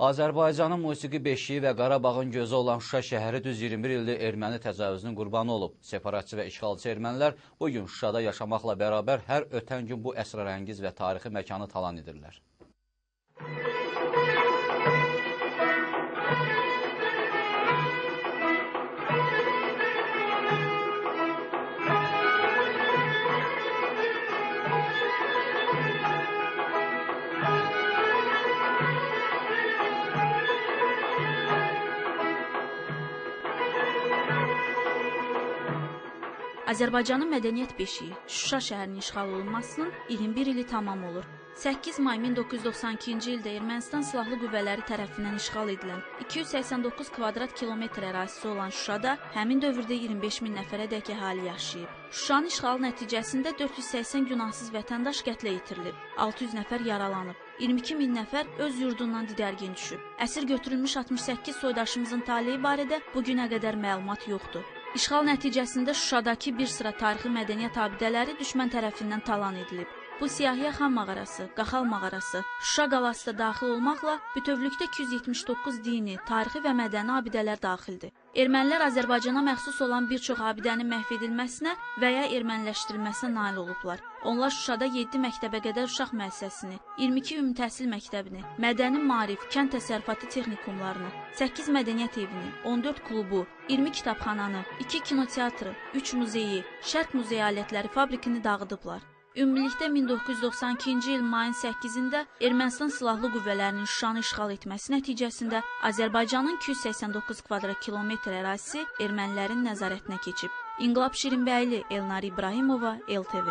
Azərbaycanın musiqi beşiyi və Qarabağın gözü olan Şuşa şəhəri düz 21 ildir erməni təcavüzünün qurbanı olub. Separatçı və işğalçı ermənilər bugün Şuşada yaşamaqla bərabər hər ötən gün bu əsrarəngiz və tarixi məkanı talan edirlər. Azərbaycanın mədəniyyət beşiyi Şuşa şəhərinin işğal olunmasının 21 ili tamam olur. 8 may 1992-ci ildə Ermənistan silahlı qüvvələri tərəfindən işğal edilən 289 kvadrat kilometr ərazisi olan Şuşada həmin dövrdə 25 min nəfərədək əhali yaşayıb. Şuşanın işğalı nəticəsində 480 günahsız vətəndaş qətlə yetirilib, 600 nəfər yaralanıb, 22 min nəfər öz yurdundan didərgin düşüb. Əsir götürülmüş 68 soydaşımızın taleyi barədə bugünə qədər məlumat yoxdur. İşğal nəticəsində Şuşadakı bir sıra tarixi mədəniyyət abidələri düşmən tərəfindən talan edilib. Bu Siyahıya Xan mağarası, Qaxal mağarası, Şuşa qalası da daxil olmaqla bütövlükdə 279 dini, tarixi və mədəni abidələr daxildir. Ermənilər Azərbaycana məxsus olan bir çox abidənin məhv edilməsinə və ya erməniləşdirilməsinə nail olublar. Onlar Şuşada 7 məktəbə qədər uşaq müəssisəsini, 22 ümumi təhsil məktəbini, mədəni maarif, kənd təsərrüfatı texnikumlarını, 8 mədəniyyət evini, 14 klubu, 20 kitabxananı, 2 kinoteatrı, 3 muzeyi, Şərq muzeyi alətləri fabrikini dağıdıblar. Ümumilikdə 1992-ci il mayın 8-də Ermənistan silahlı qüvvələrinin Şuşanı işğal etməsi nəticəsində Azərbaycanın 289 kvadrat kilometr ərazisi ermənilərin nəzarətinə keçib. İnqilab Şirinbəyli, Elnar İbrahimova, LTV.